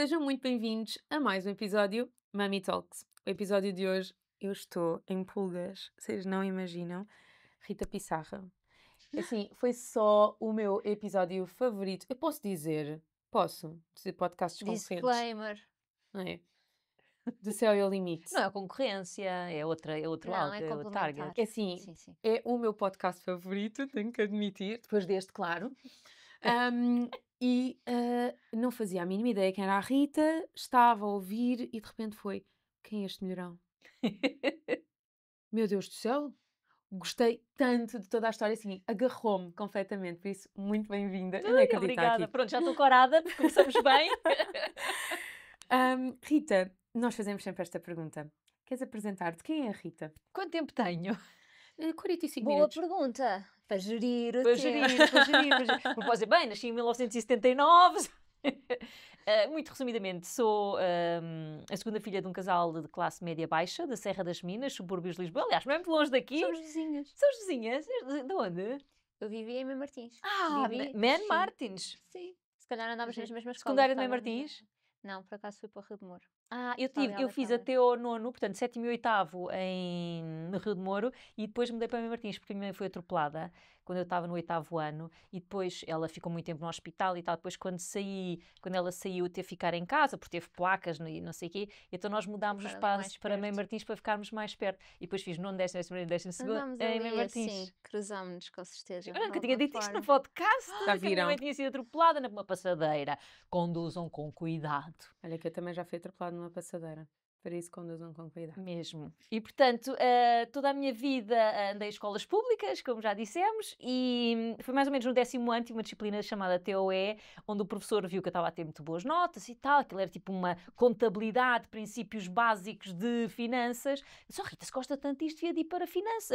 Sejam muito bem-vindos a mais um episódio Mummy Talks. O episódio de hoje eu estou em pulgas, vocês não imaginam. Rita Pissarra. Assim, foi só o meu episódio favorito. Eu posso dizer podcasts concorrentes, Disclaimer. não é? Do Céu e ao Limite. Não é concorrência, é outro Não, algo, é é outro target. complementar. É assim, Sim, sim. é o meu podcast favorito, tenho que admitir, depois deste, claro. Não fazia a mínima ideia quem era a Rita, estava a ouvir e de repente foi: quem é este melhorão? Meu Deus do céu! Gostei tanto de toda a história, assim, agarrou-me completamente, por isso, muito bem-vinda. Eu nem acredito Obrigada. aqui. Pronto, já estou corada, porque começamos bem. Rita, nós fazemos sempre esta pergunta. Queres apresentar-te? Quem é a Rita? Quanto tempo tenho? 45 Boa minutos. pergunta. Para gerir o Para tempo. gerir, para gerir, para gerir. Porque posso dizer, bem, nasci em 1979. Muito resumidamente, sou a segunda filha de um casal de classe média baixa, da Serra das Minas, subúrbios de Lisboa. Aliás, não é muito longe daqui. Somos vizinhos. São as vizinhas? De onde? Eu vivia em Mãe Martins. Man sim. Martins. Sim. Se calhar andámos nas mesmas escolas. Secundária de Mãe estávamos Martins? Não, por acaso fui para o Rio de Moro. Eu fiz até ao nono, portanto, sétimo e oitavo no Rio de Moro, e depois mudei para Mãe Martins, porque a minha mãe foi atropelada quando eu estava no oitavo ano, e depois ela ficou muito tempo no hospital e tal. Depois, quando ela saiu, teve que ficar em casa, porque teve placas e não sei o quê, então nós mudámos os passos para Mãe Martins para ficarmos mais perto. E depois fiz nono, décimo, décimo segundo Andámos em Mãe ali Martins. assim, cruzámos-nos com certeza. Eu nunca de tinha alguma dito isto no forma. podcast, Já que a minha viram? mãe tinha sido atropelada numa passadeira. Conduzam com cuidado. Olha que eu também já fui atropelada numa passadeira. Para isso conduzam com cuidado. Mesmo. E, portanto, toda a minha vida andei em escolas públicas, como já dissemos, e foi mais ou menos no 10º ano, tive uma disciplina chamada TOE, onde o professor viu que eu estava a ter muito boas notas e tal, aquilo era tipo uma contabilidade, princípios básicos de finanças. Eu disse, Rita, se gosta tanto disto, devia de ir para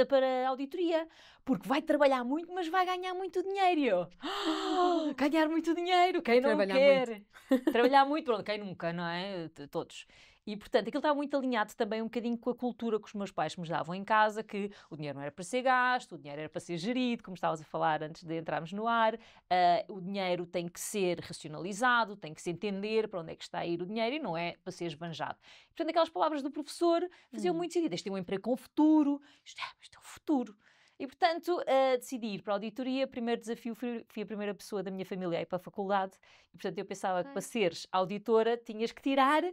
para a auditoria, porque vai trabalhar muito, mas vai ganhar muito dinheiro. E eu, ganhar muito dinheiro, quem não Trabalhar quer? Trabalhar muito, pronto, quem nunca, não é? Todos. E, portanto, aquilo estava muito alinhado também um bocadinho com a cultura que os meus pais me davam em casa, que o dinheiro não era para ser gasto, o dinheiro era para ser gerido, como estavas a falar antes de entrarmos no ar. O dinheiro tem que ser racionalizado, tem que se entender para onde é que está a ir o dinheiro e não é para ser esbanjado. E, portanto, aquelas palavras do professor faziam muito sentido. Este é um emprego com futuro, isto é o futuro. E, portanto, decidi ir para a auditoria. Primeiro desafio, fui a primeira pessoa da minha família a ir para a faculdade. E, portanto, eu pensava que para seres auditora tinhas que tirar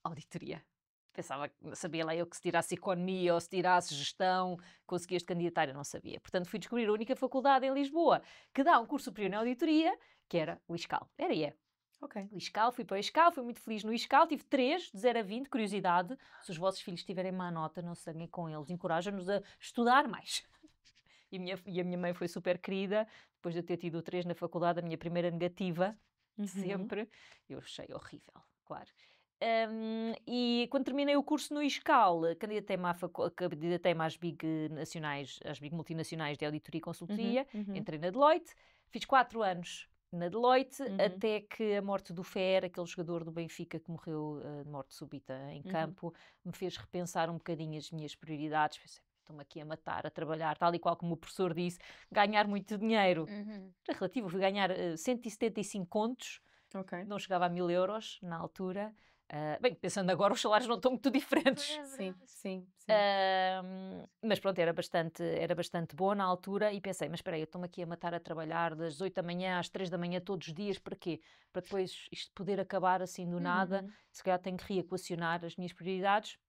auditoria. Pensava, sabia lá eu que se tirasse economia ou se tirasse gestão, conseguias te candidatar, eu não sabia. Portanto, fui descobrir a única faculdade em Lisboa que dá um curso superior na auditoria, que era o ISCAL. Era e é. Ok. O ISCAL, fui para o ISCAL, fui muito feliz no ISCAL, tive 3, de 0 a 20, curiosidade. Se os vossos filhos tiverem má nota, não se zanguem com eles, encorajam-nos a estudar mais. E a minha mãe foi super querida, depois de eu ter tido 3 na faculdade, a minha primeira negativa, sempre, eu achei horrível, claro. E quando terminei o curso no ISCAL, candidatei-me às big multinacionais de auditoria e consultoria, entrei na Deloitte, fiz 4 anos na Deloitte, até que a morte do Fer, aquele jogador do Benfica que morreu de morte súbita em campo, me fez repensar um bocadinho as minhas prioridades. Pensei, estou-me aqui a matar, a trabalhar, tal e qual como o professor disse, ganhar muito dinheiro. Era relativo, fui ganhar 175 contos, não chegava a 1000 euros na altura. Bem, pensando agora, os salários não estão muito diferentes. Sim. Mas pronto, era bastante boa na altura e pensei, mas espera aí, eu estou-me aqui a matar a trabalhar das 8 da manhã às 3 da manhã todos os dias, para quê? Para depois isto poder acabar assim do nada, se calhar tenho que reequacionar as minhas prioridades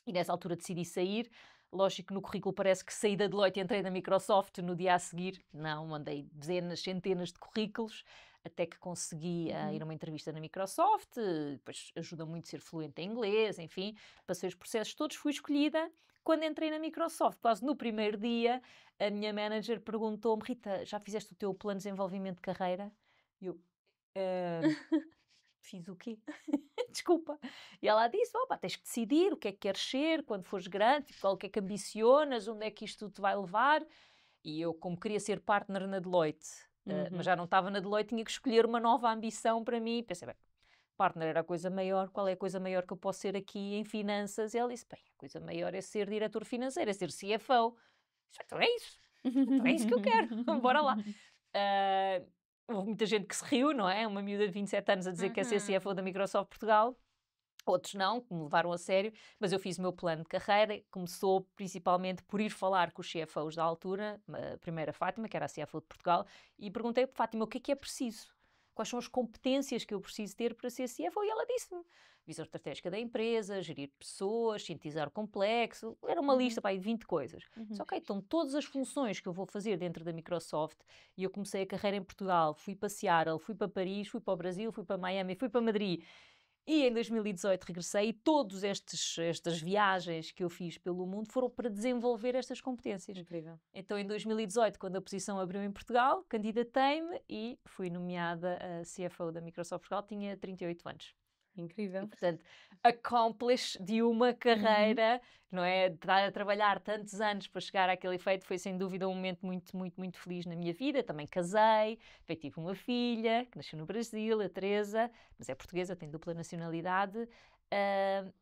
e nessa altura decidi sair. Lógico que no currículo parece que saí da Deloitte e entrei na Microsoft no dia a seguir. Não, mandei dezenas, centenas de currículos, até que consegui ir a uma entrevista na Microsoft. Depois ajuda muito ser fluente em inglês, enfim, passei os processos todos, fui escolhida. Quando entrei na Microsoft, quase no primeiro dia, a minha manager perguntou-me, Rita, já fizeste o teu plano de desenvolvimento de carreira? E eu, fiz o quê? Desculpa. E ela disse, tens que decidir o que é que queres ser quando fores grande, qual que é que ambicionas, onde é que isto te vai levar. E eu, como queria ser partner na Deloitte, mas já não estava na Deloitte, tinha que escolher uma nova ambição para mim. Pensei, bem, partner era a coisa maior, qual é a coisa maior que eu posso ser aqui em finanças? E ela disse, bem, a coisa maior é ser diretor financeiro, é ser CFO. Então é isso. Então é isso que eu quero. Bora lá. houve muita gente que se riu, não é? Uma miúda de 27 anos a dizer que ia ser Uhum. CFO da Microsoft Portugal. Outros não, que me levaram a sério, mas eu fiz o meu plano de carreira. Começou principalmente por ir falar com os CFOs da altura, a primeira Fátima, que era a CFO de Portugal, e perguntei para Fátima o que é preciso, quais são as competências que eu preciso ter para ser CFO, e ela disse-me: visão estratégica da empresa, gerir pessoas, sintetizar o complexo, era uma lista para aí de 20 coisas. Disse, ok, então todas as funções que eu vou fazer dentro da Microsoft, e eu comecei a carreira em Portugal, fui para Seattle, fui para Paris, fui para o Brasil, fui para Miami, fui para Madrid, e em 2018 regressei, e todas estas viagens que eu fiz pelo mundo foram para desenvolver estas competências. Incrível. Então, em 2018, quando a posição abriu em Portugal, candidatei-me e fui nomeada a CFO da Microsoft Portugal, tinha 38 anos. Incrível. Portanto, accomplish de uma carreira, não é? Estar a trabalhar tantos anos para chegar àquele efeito foi sem dúvida um momento muito, muito, muito feliz na minha vida. Também casei, tive uma filha que nasceu no Brasil, a Teresa, mas é portuguesa, tem dupla nacionalidade.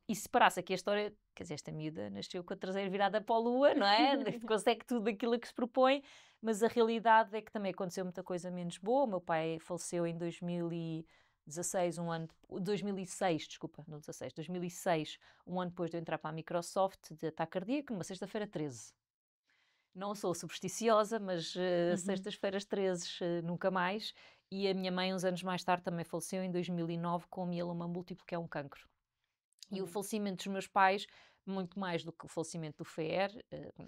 E se parasse aqui a história, quer dizer, esta miúda nasceu com a traseira virada para a lua, não é? Consegue tudo aquilo que se propõe, mas a realidade é que também aconteceu muita coisa menos boa. O meu pai faleceu em 2016, 2006, desculpa, não 16, 2006, um ano depois de eu entrar para a Microsoft, de ataque cardíaco, numa sexta-feira 13. Não sou supersticiosa, mas sextas-feiras 13 nunca mais. E a minha mãe, uns anos mais tarde, também faleceu em 2009 com mieloma múltiplo, que é um cancro. E o falecimento dos meus pais, muito mais do que o falecimento do FER,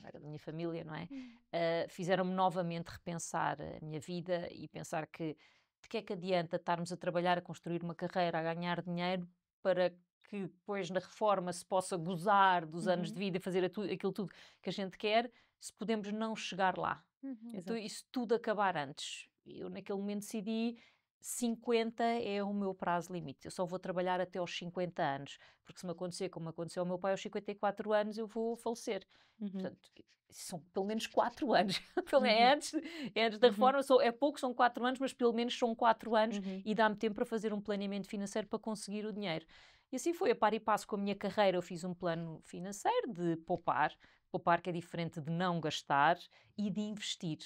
era da minha família, não é? Fizeram-me novamente repensar a minha vida e pensar que de que é que adianta estarmos a trabalhar, a construir uma carreira, a ganhar dinheiro para que depois na reforma se possa gozar dos anos de vida e fazer aquilo tudo que a gente quer, se podemos não chegar lá. Então, isso tudo acabar antes. Eu naquele momento decidi 50 é o meu prazo limite. Eu só vou trabalhar até aos 50 anos. Porque se me acontecer como aconteceu ao meu pai aos 54 anos, eu vou falecer. Portanto, são pelo menos 4 anos. É antes da reforma, é pouco, são 4 anos, mas pelo menos são 4 anos e dá-me tempo para fazer um planeamento financeiro para conseguir o dinheiro. E assim foi, a par e passo com a minha carreira, eu fiz um plano financeiro de poupar. Poupar que é diferente de não gastar e de investir.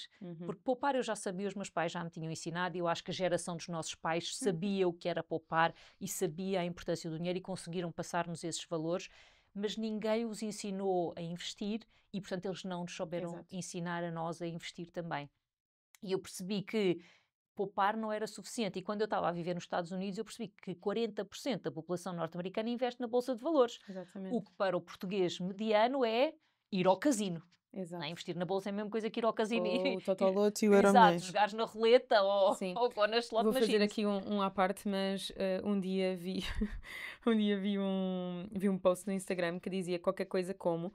Porque poupar eu já sabia, os meus pais já me tinham ensinado e eu acho que a geração dos nossos pais sabia o que era poupar e sabia a importância do dinheiro e conseguiram passar-nos esses valores, mas ninguém os ensinou a investir e, portanto, eles não nos souberam ensinar a nós a investir também. E eu percebi que poupar não era suficiente. E quando eu estava a viver nos Estados Unidos, eu percebi que 40% da população norte-americana investe na Bolsa de Valores. Exatamente. O que para o português mediano é ir ao casino. Exato. Não é? Investir na Bolsa é a mesma coisa que ir ao casino. O Totoloto e o Exato, Euromilhões. jogares na roleta ou Sim. ou nas slot Vou fazer machines. aqui um à parte, mas um dia vi vi um post no Instagram que dizia qualquer coisa como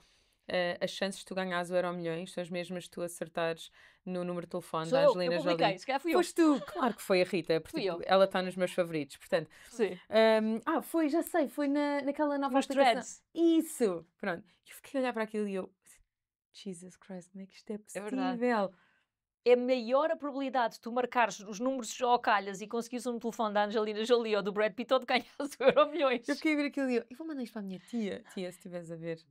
as chances de tu ganhares o Euromilhões são as mesmas de tu acertares no número de telefone Sou da eu Angelina publiquei, Jolie. se calhar fui eu. Foste tu! Claro que foi a Rita, porque Fui eu. ela está nos meus favoritos. Portanto, Sim. já sei, foi naquela nova Nos aplicação. threads. Isso! Pronto. Eu fiquei a olhar para aquilo e eu, Jesus Christ, como é que isto é É verdade. possível? É maior a probabilidade de tu marcares os números ao calhas e conseguires um telefone da Angelina Jolie ou do Brad Pitt ou de ganhares o Euromilhões. Eu fiquei a ver aquilo e eu vou mandar isto para a minha tia. Tia, se estiveres a ver.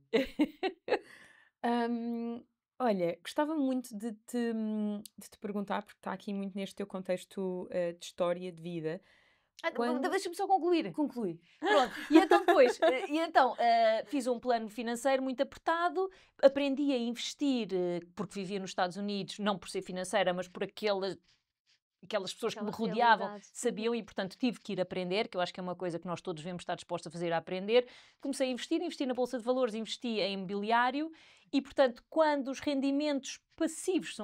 Olha, gostava muito de te perguntar, porque está aqui muito neste teu contexto de história de vida. Quando- Deixa-me só concluir. Conclui. Pronto. E então depois, fiz um plano financeiro muito apertado, aprendi a investir, porque vivia nos Estados Unidos, não por ser financeira, mas por aquelas pessoas que me Aquela rodeavam realidade. sabiam e, portanto, tive que ir aprender, que eu acho que é uma coisa que nós todos devemos estar dispostos a fazer, a aprender. Comecei a investi na Bolsa de Valores, investi em imobiliário e, portanto, quando os rendimentos passivos,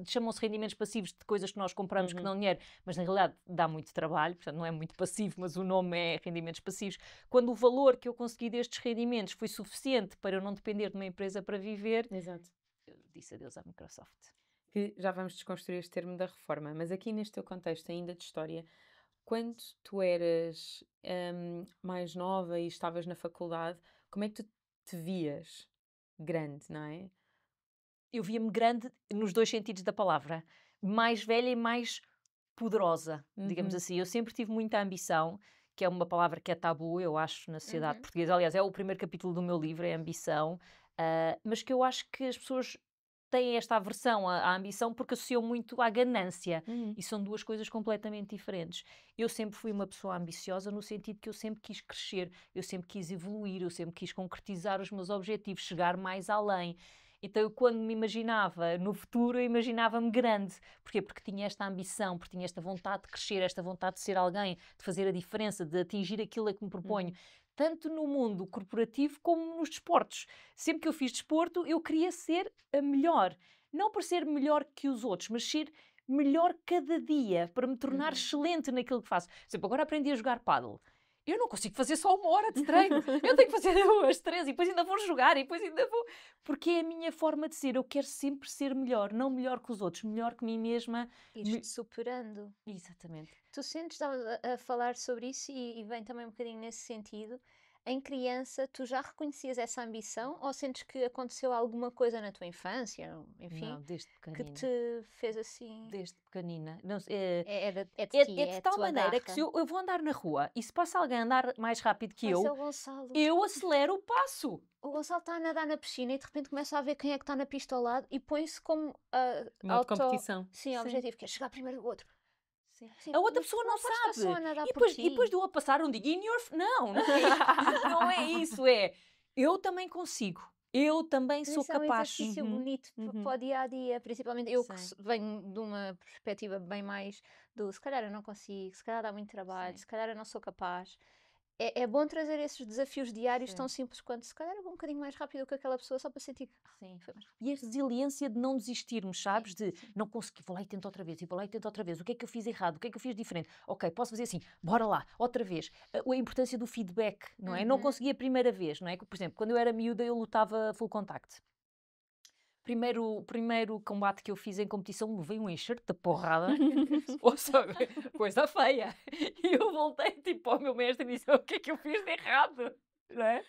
chamam-se rendimentos passivos de coisas que nós compramos que dão dinheiro, mas na realidade dá muito trabalho, portanto não é muito passivo, mas o nome é rendimentos passivos. Quando o valor que eu consegui destes rendimentos foi suficiente para eu não depender de uma empresa para viver, Exato. eu disse adeus à Microsoft. Que já vamos desconstruir este termo da reforma, mas aqui neste teu contexto ainda de história, quando tu eras mais nova e estavas na faculdade, como é que tu te vias grande, não é? Eu via-me grande nos dois sentidos da palavra. Mais velha e mais poderosa, digamos assim. Eu sempre tive muita ambição, que é uma palavra que é tabu, eu acho, na sociedade portuguesa. Aliás, é o primeiro capítulo do meu livro, é ambição. Mas que eu acho que as pessoas têm esta aversão à ambição porque associam muito à ganância. Uhum. E são duas coisas completamente diferentes. Eu sempre fui uma pessoa ambiciosa no sentido que eu sempre quis crescer, eu sempre quis evoluir, eu sempre quis concretizar os meus objetivos, chegar mais além. Então, eu, quando me imaginava no futuro, eu imaginava-me grande. Porquê? Porque tinha esta ambição, porque tinha esta vontade de crescer, esta vontade de ser alguém, de fazer a diferença, de atingir aquilo a que me proponho. Uhum. Tanto no mundo corporativo como nos desportos. Sempre que eu fiz desporto, eu queria ser a melhor. Não por ser melhor que os outros, mas ser melhor cada dia, para me tornar excelente naquilo que faço. Por exemplo, agora aprendi a jogar pádel. Eu não consigo fazer só 1 hora de treino. Eu tenho que fazer 2, 3 e depois ainda vou jogar e depois ainda vou... Porque é a minha forma de ser. Eu quero sempre ser melhor. Não melhor que os outros, melhor que mim mesma. Ir-te superando. Exatamente. Tu sentes, estava a falar sobre isso e vem também um bocadinho nesse sentido. Em criança, tu já reconhecias essa ambição ou sentes que aconteceu alguma coisa na tua infância, enfim, Não, desde que pequenina. te fez assim? Desde pequenina. Não, É de ti, é de a tal tua maneira que garra. se eu vou andar na rua e se passa alguém a andar mais rápido que Vai ser eu, o Gonçalo. eu acelero o passo. O Gonçalo está a nadar na piscina e de repente começa a ver quem é que está na pista ao lado e põe-se como Modo competição. Sim, Sim. objetivo, que é chegar primeiro do outro. Sim, A outra mas pessoa tu não podes estar só a sabe. nadar E por depois, ti. e depois de eu a passar um digo, não, não é isso. Não é isso, é eu também consigo. Eu também Mas sou isso é um capaz. exercício Uhum, bonito uhum. para o dia a dia, principalmente eu que Sim. venho de uma perspectiva bem mais do se calhar eu não consigo, se calhar dá muito trabalho, Sim. se calhar eu não sou capaz. É bom trazer esses desafios diários Sim. tão simples quanto se calhar eu vou um bocadinho mais rápido que aquela pessoa só para sentir que Sim. foi mais rápido. E a resiliência de não desistirmos, sabes? De Sim. não conseguir, vou lá e tento outra vez, e vou lá e tento outra vez. O que é que eu fiz errado? O que é que eu fiz diferente? Ok, posso fazer assim, bora lá, outra vez. A importância do feedback, não é? Não Uhum. consegui a primeira vez, não é? Por exemplo, quando eu era miúda, eu lutava full contact. Primeiro combate que eu fiz em competição, levei um enxerto de porrada. Ou seja, coisa feia. E eu voltei tipo ao meu mestre e disse: o que é que eu fiz de errado? Não é?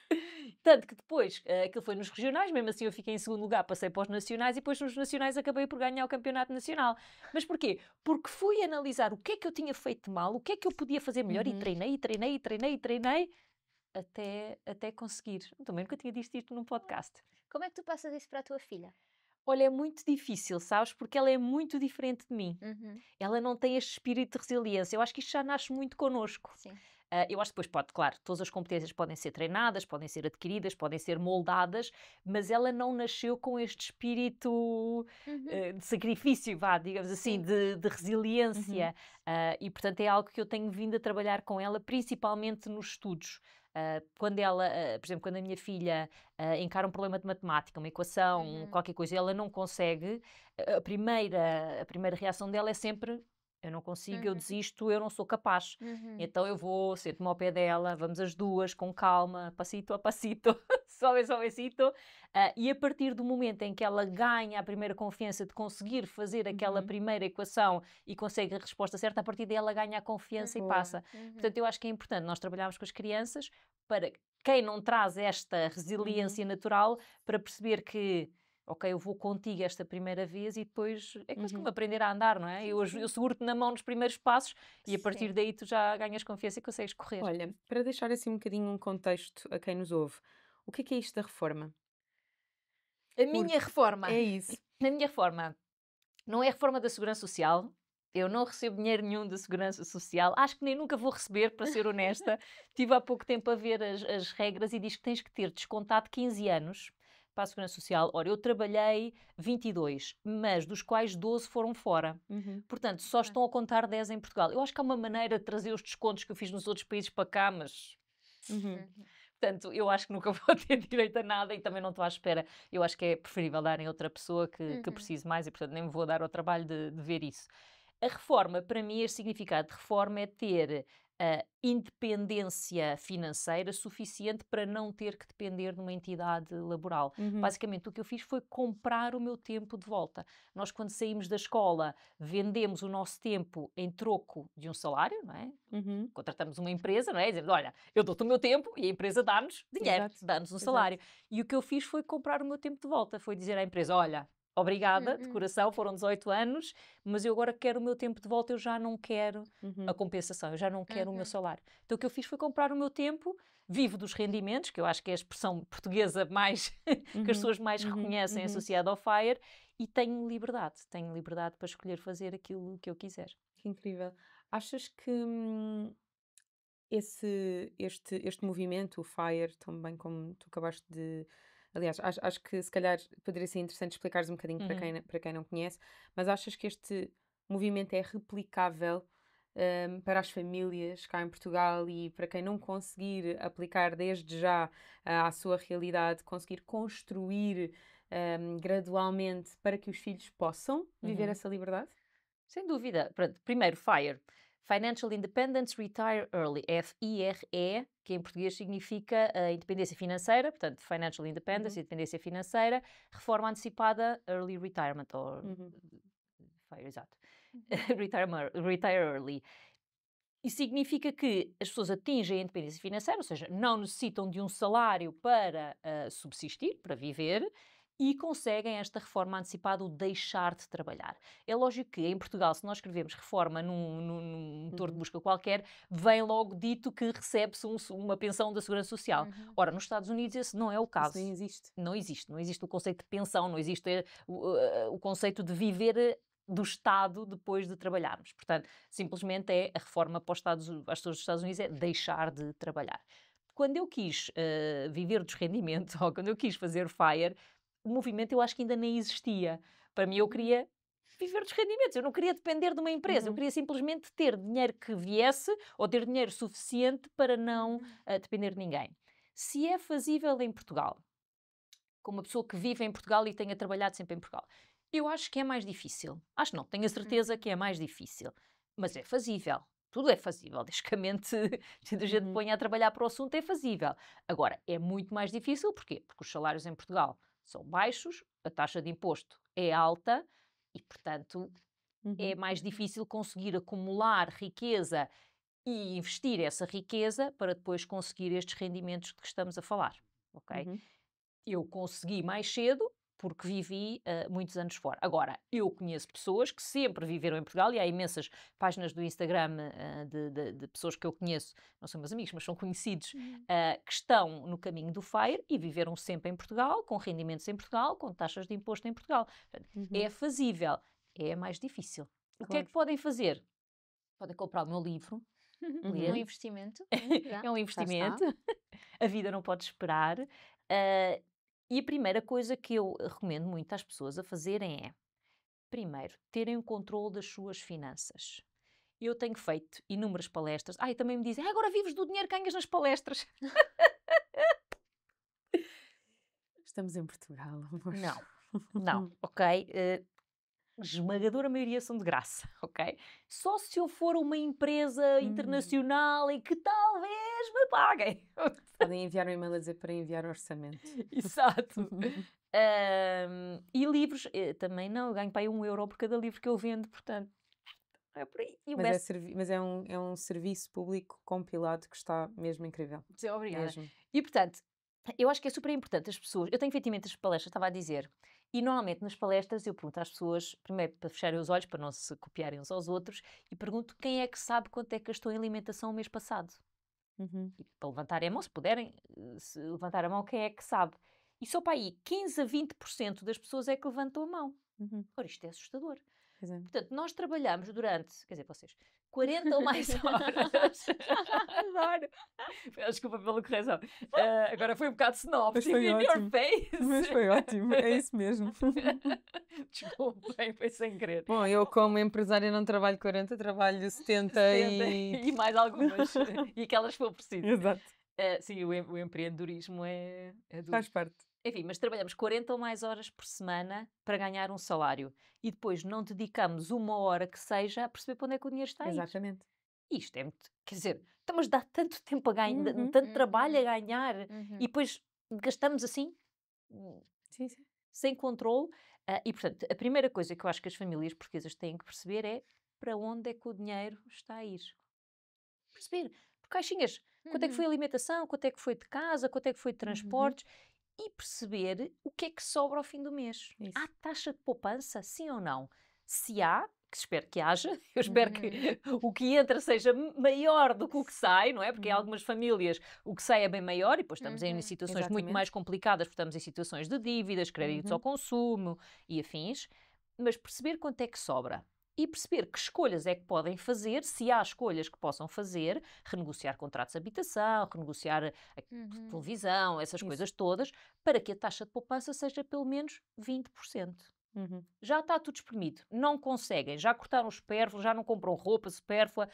Tanto que depois, aquilo foi nos regionais, mesmo assim eu fiquei em segundo lugar, passei para os nacionais e depois nos nacionais acabei por ganhar o campeonato nacional. Mas porquê? Porque fui analisar o que é que eu tinha feito de mal, o que é que eu podia fazer melhor e Uhum. treinei, e treinei, e treinei, e treinei até conseguir. Também nunca tinha dito isto num podcast. Como é que tu passas isso para a tua filha? Olha, é muito difícil, sabes? Porque ela é muito diferente de mim. Uhum. Ela não tem este espírito de resiliência. Eu acho que isto já nasce muito connosco. Sim. Eu acho que depois pode, claro, todas as competências podem ser treinadas, podem ser adquiridas, podem ser moldadas, mas ela não nasceu com este espírito Uhum. de sacrifício, vá, digamos assim, Sim. de resiliência. E, portanto, é algo que eu tenho vindo a trabalhar com ela, principalmente nos estudos. Quando ela, por exemplo, quando a minha filha encara um problema de matemática, uma equação, Uhum. qualquer coisa, e ela não consegue, a primeira reação dela é sempre: eu não consigo, eu Uhum. desisto, eu não sou capaz. Uhum. Então eu vou, sento-me ao pé dela, vamos as duas, com calma, passito a passito, suavecito, e a partir do momento em que ela ganha a primeira confiança de conseguir fazer aquela Uhum. primeira equação e consegue a resposta certa, a partir daí ela ganha a confiança e Boa. passa. Uhum. Portanto, eu acho que é importante nós trabalharmos com as crianças para quem não traz esta resiliência natural, para perceber que, ok, eu vou contigo esta primeira vez e depois é quase como aprender a andar, não é? Eu seguro-te na mão nos primeiros passos e a partir Sim. daí tu já ganhas confiança e consegues correr. Olha, para deixar assim um bocadinho um contexto a quem nos ouve, o que é isto da reforma? A minha reforma, É isso. a minha reforma não é a reforma da Segurança Social. Eu não recebo dinheiro nenhum da Segurança Social. Acho que nem nunca vou receber, para ser honesta. Tive há pouco tempo a ver as regras e diz que tens que ter descontado 15 anos para a Segurança Social. Ora, eu trabalhei 22, mas dos quais 12 foram fora. Uhum. Portanto, só estão a contar 10 em Portugal. Eu acho que há uma maneira de trazer os descontos que eu fiz nos outros países para cá, mas... Uhum. Portanto, eu acho que nunca vou ter direito a nada e também não estou à espera. Eu acho que é preferível darem a outra pessoa que precise mais e, portanto, nem me vou dar ao trabalho de ver isso. A reforma, para mim, este significado de reforma é ter independência financeira suficiente para não ter que depender de uma entidade laboral. Uhum. Basicamente, o que eu fiz foi comprar o meu tempo de volta. Nós, quando saímos da escola, vendemos o nosso tempo em troco de um salário, não é? Uhum. Contratamos uma empresa, não é? Dizendo, olha, eu dou-te o meu tempo e a empresa dá-nos dinheiro, Exato. dá-nos um Exato. salário. E o que eu fiz foi comprar o meu tempo de volta. Foi dizer à empresa, olha, obrigada, de Uhum. coração, foram 18 anos, mas eu agora quero o meu tempo de volta, eu já não quero Uhum. a compensação, eu já não quero o meu Uhum. salário. Então o que eu fiz foi comprar o meu tempo, vivo dos rendimentos, que eu acho que é a expressão portuguesa mais que as Uhum. pessoas mais Uhum. reconhecem Uhum. associada ao FIRE, e tenho liberdade para escolher fazer aquilo que eu quiser. Que incrível. Achas que este movimento, o FIRE, também como tu acabaste de. Aliás, acho que se calhar poderia ser interessante explicares um bocadinho Uhum. para quem não conhece, mas achas que este movimento é replicável para as famílias cá em Portugal e para quem não conseguir aplicar desde já à sua realidade, conseguir construir gradualmente para que os filhos possam viver Uhum. essa liberdade? Sem dúvida. Pronto, primeiro, FIRE. Financial Independence Retire Early, FIRE, que em português significa independência financeira, portanto, Financial Independence, Uhum. independência financeira, reforma antecipada, Early Retirement, ou Uhum. FIRE, exato. Uhum. Retire Early. Isso significa que as pessoas atingem a independência financeira, ou seja, não necessitam de um salário para subsistir, para viver, e conseguem esta reforma antecipada, o deixar de trabalhar. É lógico que em Portugal, se nós escrevemos reforma num motor de Uhum. busca qualquer, vem logo dito que recebe-se uma pensão da Segurança Social. Uhum. Ora, nos Estados Unidos esse não é o Isso caso. nem existe. Não existe o conceito de pensão, não existe o conceito de viver do Estado depois de trabalharmos. Portanto, simplesmente é a reforma para as pessoas dos Estados Unidos é deixar de trabalhar. Quando eu quis viver dos rendimentos, ou quando eu quis fazer FIRE, o movimento eu acho que ainda nem existia. Para mim eu queria viver dos rendimentos, eu não queria depender de uma empresa, eu Uhum. queria simplesmente ter dinheiro que viesse, ou ter dinheiro suficiente para não depender de ninguém. Se é fazível em Portugal, com uma pessoa que vive em Portugal e tenha trabalhado sempre em Portugal. Eu acho que é mais difícil. Acho não, tenho a certeza que é mais difícil. Mas é fazível. Tudo é fazível, desde que a mente a gente Uhum. ponha a trabalhar para o assunto, é fazível. Agora, é muito mais difícil, porquê? Porque os salários em Portugal são baixos, a taxa de imposto é alta e, portanto, é Uhum. mais difícil conseguir acumular riqueza e investir essa riqueza para depois conseguir estes rendimentos de que estamos a falar, ok? Uhum. Eu consegui mais cedo porque vivi muitos anos fora. Agora, eu conheço pessoas que sempre viveram em Portugal e há imensas páginas do Instagram de pessoas que eu conheço, não são meus amigos, mas são conhecidos, Uhum. que estão no caminho do FIRE e viveram sempre em Portugal, com rendimentos em Portugal, com taxas de imposto em Portugal. Portanto, Uhum. é fazível, é mais difícil. O que é Claro. que podem fazer? Podem comprar o meu livro, Um ler, Uhum. investimento, já. é um Já está. investimento, a vida não pode esperar. ah, e a primeira coisa que eu recomendo muito às pessoas a fazerem é, primeiro, terem o controle das suas finanças. Eu tenho feito inúmeras palestras. E também me dizem, agora vives do dinheiro que ganhas nas palestras. Estamos em Portugal, amor. Não, ok? Esmagadora maioria são de graça, ok? Só se eu for uma empresa internacional e que talvez me paguem. Podem enviar um e-mail a dizer para enviar o orçamento. Exato. E livros, também não, eu ganho para aí 1 euro por cada livro que eu vendo, portanto, é por aí. E o best... Mas é um serviço público compilado que está mesmo incrível. Obrigada. Mesmo. E, portanto, eu acho que é super importante as pessoas... Eu tenho feito imensas palestras, estava a dizer, e normalmente nas palestras eu pergunto às pessoas, primeiro para fecharem os olhos, para não se copiarem uns aos outros, e pergunto quem é que sabe quanto é que gastou em alimentação o mês passado. Uhum. E para levantarem a mão, se puderem, se levantar a mão, quem é que sabe? E só para aí 15 a 20% das pessoas é que levantou a mão. Uhum. Ora, isto é assustador. Pois é. Portanto, nós trabalhamos durante, quer dizer, vocês, 40 ou mais horas. Adoro. Desculpa pela correção. Agora foi um bocado snob. Mas foi In your ótimo. face. Mas foi ótimo, é isso mesmo. Desculpem, foi sem querer. Bom, eu como empresária não trabalho 40, trabalho 70 E mais algumas. E aquelas que for preciso. Exato. Sim, o empreendedorismo é duro. Faz parte. Enfim, mas trabalhamos 40 ou mais horas por semana para ganhar um salário. E depois não dedicamos 1 hora que seja a perceber para onde é que o dinheiro está a ir. Exatamente. Isto é muito... Quer dizer, estamos a dar tanto tempo a ganhar, Uhum. tanto trabalho a ganhar, Uhum. e depois gastamos assim, Sim, sim. sem controle. E, portanto, a primeira coisa que eu acho que as famílias portuguesas têm que perceber é para onde é que o dinheiro está a ir. Perceber. Por caixinhas. Quanto é que foi a alimentação? Quanto é que foi de casa? Quanto é que foi de transportes? e perceber o que é que sobra ao fim do mês. Isso. Há taxa de poupança, sim ou não? Se há, que espero que haja, eu espero que o que entra seja maior do que o que sai, não é? Porque em algumas famílias o que sai é bem maior e depois estamos em situações muito Exatamente. mais complicadas, porque estamos em situações de dívidas, créditos ao consumo e afins, mas perceber quanto é que sobra. E perceber que escolhas é que podem fazer, se há escolhas que possam fazer, renegociar contratos de habitação, renegociar a televisão, essas coisas todas, para que a taxa de poupança seja pelo menos 20%. Já está tudo espremido, não conseguem, já cortaram o supérfluo, já não compram roupa supérflua,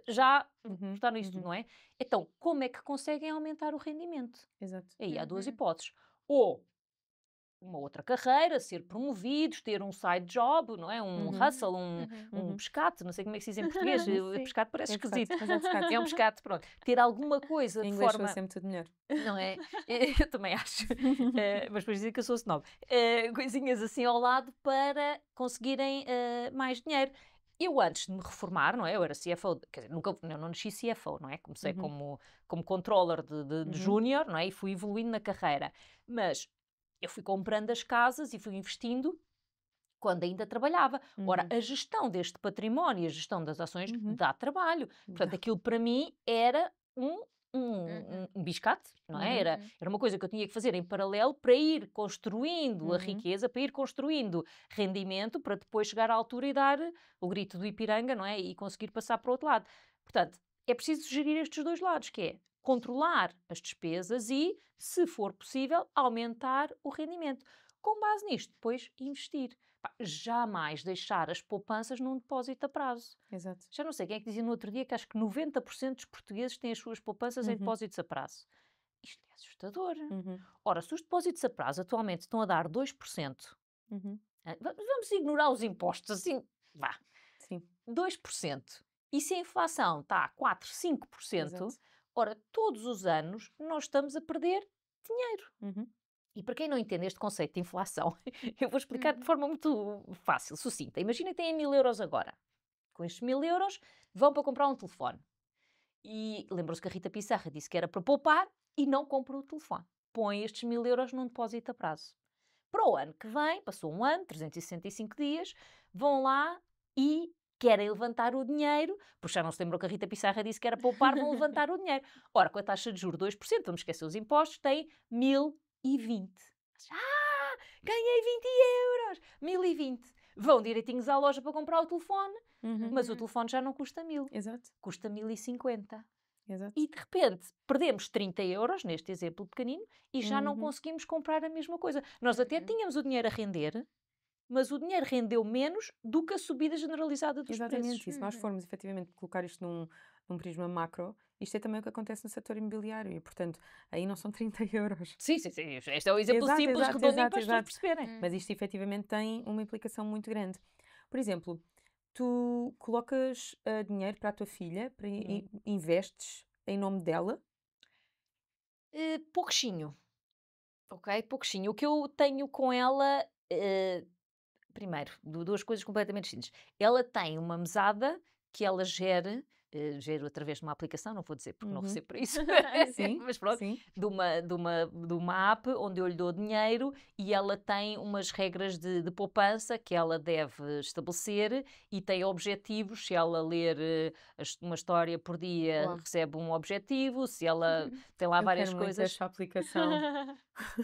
já cortaram isso tudo, não é? Então, como é que conseguem aumentar o rendimento? Exato. Aí há duas hipóteses. Ou uma outra carreira, ser promovidos, ter um side job, não é? Um hustle, um pescate, não sei como é que se diz em português. Sim. Pescate parece É pescate, esquisito. mas é pescate. É um pescate, pronto. Ter alguma coisa Em de inglês forma... foi sempre tudo melhor. Não é? Eu também acho. Mas depois dizem que eu sou snob. Coisinhas assim ao lado para conseguirem mais dinheiro. Eu, antes de me reformar, não é? Eu era CFO, quer dizer, eu não nasci CFO, não é? Comecei como controller de júnior, não é? E fui evoluindo na carreira. Mas eu fui comprando as casas e fui investindo quando ainda trabalhava. Ora, a gestão deste património, a gestão das ações, dá trabalho. Portanto, aquilo para mim era um biscate, não é? Era uma coisa que eu tinha que fazer em paralelo para ir construindo a riqueza, para ir construindo rendimento, para depois chegar à altura e dar o grito do Ipiranga, não é? E conseguir passar para o outro lado. Portanto, é preciso gerir estes dois lados, que é controlar as despesas e, se for possível, aumentar o rendimento. Com base nisto, depois investir. Jamais deixar as poupanças num depósito a prazo. Exato. Já não sei quem é que dizia no outro dia que acho que 90% dos portugueses têm as suas poupanças em depósitos a prazo. Isto é assustador. Ora, se os depósitos a prazo atualmente estão a dar 2%, vamos ignorar os impostos, assim, vá. Sim. 2%. E se a inflação está a 4, 5%, Exato. ora, todos os anos nós estamos a perder dinheiro. E para quem não entende este conceito de inflação, eu vou explicar de forma muito fácil, sucinta. Imagina que têm 1000 euros agora. Com estes 1000 euros vão para comprar um telefone. E lembram-se que a Rita Pissarra disse que era para poupar e não compram o telefone. Põem estes 1000 euros num depósito a prazo. Para o ano que vem, passou um ano, 365 dias, vão lá e querem levantar o dinheiro, porque já não se lembram que a Rita Pissarra disse que era poupar, vão levantar o dinheiro. Ora, com a taxa de juros 2%, vamos esquecer os impostos, tem 1020. Ganhei 20 euros! 1020. Vão direitinhos à loja para comprar o telefone, mas o telefone já não custa 1000. Exato. Custa 1050. Exato. E de repente perdemos 30 euros, neste exemplo pequenino, e já não conseguimos comprar a mesma coisa. Nós até tínhamos o dinheiro a render, mas o dinheiro rendeu menos do que a subida generalizada dos Exatamente. preços. E se nós formos efetivamente colocar isto num prisma macro, isto é também o que acontece no setor imobiliário e, portanto, aí não são 30 euros. Sim. Este é o exemplo simples, redondinho, para as pessoas perceberem. Mas isto efetivamente tem uma implicação muito grande. Por exemplo, tu colocas dinheiro para a tua filha, investes em nome dela? Pouquinho. Ok? Pouquinho. O que eu tenho com ela... primeiro, duas coisas completamente distintas. Ela tem uma mesada que ela gera através de uma aplicação, não vou dizer porque não recebo para isso, Sim, mas pronto, sim. de uma app onde eu lhe dou dinheiro e ela tem umas regras de poupança que ela deve estabelecer e tem objetivos. Se ela ler uma história por dia, Uau. recebe um objetivo. Se ela tem lá Eu várias quero muito coisas. essa aplicação.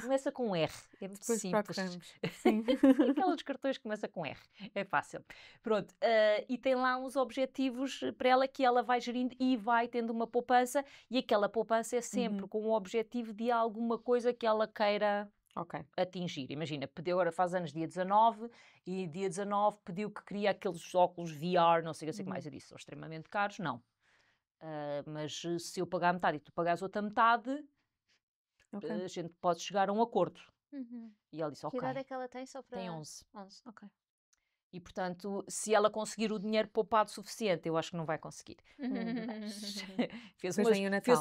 Começa com R, é muito Depois simples. procuramos. Sim. Aqueles cartões que começa com R, é fácil. Pronto, e tem lá uns objetivos para ela que ela vai gerindo e vai tendo uma poupança, e aquela poupança é sempre com o objetivo de alguma coisa que ela queira atingir. Imagina, pediu, agora faz anos dia 19, e dia 19 pediu que queria aqueles óculos VR, não sei o que mais. Eu disse, são extremamente caros, não. Mas se eu pagar metade e tu pagares outra metade... a gente pode chegar a um acordo. E ela disse, Que idade é que ela tem só para... Tem 11. 11, ok. E, portanto, se ela conseguir o dinheiro poupado suficiente, eu acho que não vai conseguir. Fez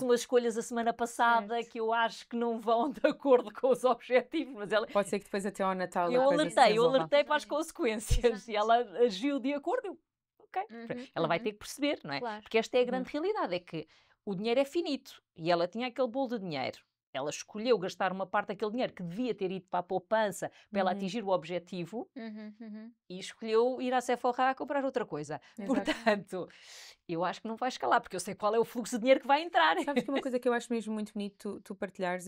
umas escolhas a semana passada que eu acho que não vão de acordo com os objetivos, mas ela... Pode ser que depois até ao Natal... Eu alertei para as consequências. Exato. E ela agiu de acordo. Ela vai ter que perceber, não é? Claro. Porque esta é a grande realidade, é que o dinheiro é finito. E ela tinha aquele bolo de dinheiro. ela escolheu gastar uma parte daquele dinheiro que devia ter ido para a poupança para ela Uhum. atingir o objetivo Uhum, uhum. e escolheu ir à Sephora a comprar outra coisa. Exato. Portanto, eu acho que não vai escalar, porque eu sei qual é o fluxo de dinheiro que vai entrar. Sabes que uma coisa que eu acho mesmo muito bonito tu partilhares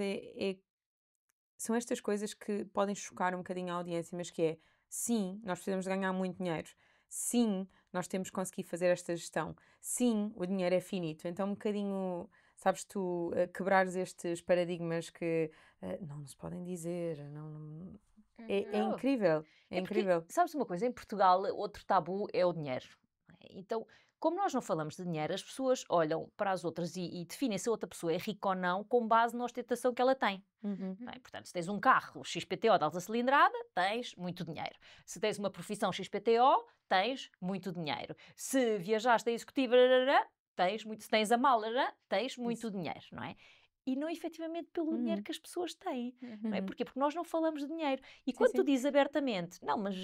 são estas coisas que podem chocar um bocadinho a audiência, mas que é, sim, nós precisamos de ganhar muito dinheiro. Sim, nós temos que conseguir fazer esta gestão. Sim, o dinheiro é finito. Então, um bocadinho, sabes, tu quebrares estes paradigmas que não se podem dizer, é Uhum. incrível, é É porque, incrível. sabes uma coisa, em Portugal outro tabu é o dinheiro. Então, como nós não falamos de dinheiro, as pessoas olham para as outras e definem se a outra pessoa é rica ou não com base na ostentação que ela tem. Uhum. Não é? Portanto, se tens um carro XPTO de alta cilindrada, tens muito dinheiro. Se tens uma profissão XPTO, tens muito dinheiro. Se viajaste em executiva, tens muito. Se tens a mala, tens muito dinheiro, não é? E não efetivamente pelo dinheiro Uhum. que as pessoas têm. Não é? Uhum. Porquê? Porque nós não falamos de dinheiro. E Sim, quando tu sim. dizes abertamente, não, mas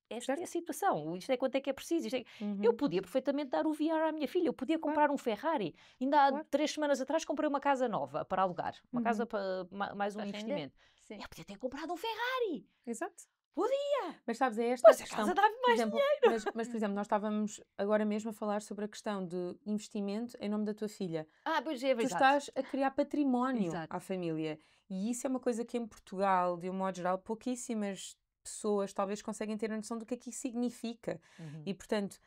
esta é a Certo. situação, isto é quanto é que é preciso. Eu Uhum. podia perfeitamente dar o VR à minha filha, eu podia Claro, comprar um Ferrari. Ainda há claro. 3 semanas atrás comprei uma casa nova para alugar, uma casa Uhum. para mais um Para render. investimento. Sim. Eu podia ter comprado um Ferrari. Exato. Podia! Mas sabes, é esta a Mas a questão. casa dá-me Por mais exemplo, dinheiro. mas, por exemplo, nós estávamos agora mesmo a falar sobre a questão de investimento em nome da tua filha. Pois é, Tu exato. estás a criar património Exato. à família. E isso é uma coisa que em Portugal, de um modo geral, pouquíssimas pessoas talvez conseguem ter a noção do que é que isso significa. Uhum. E, portanto,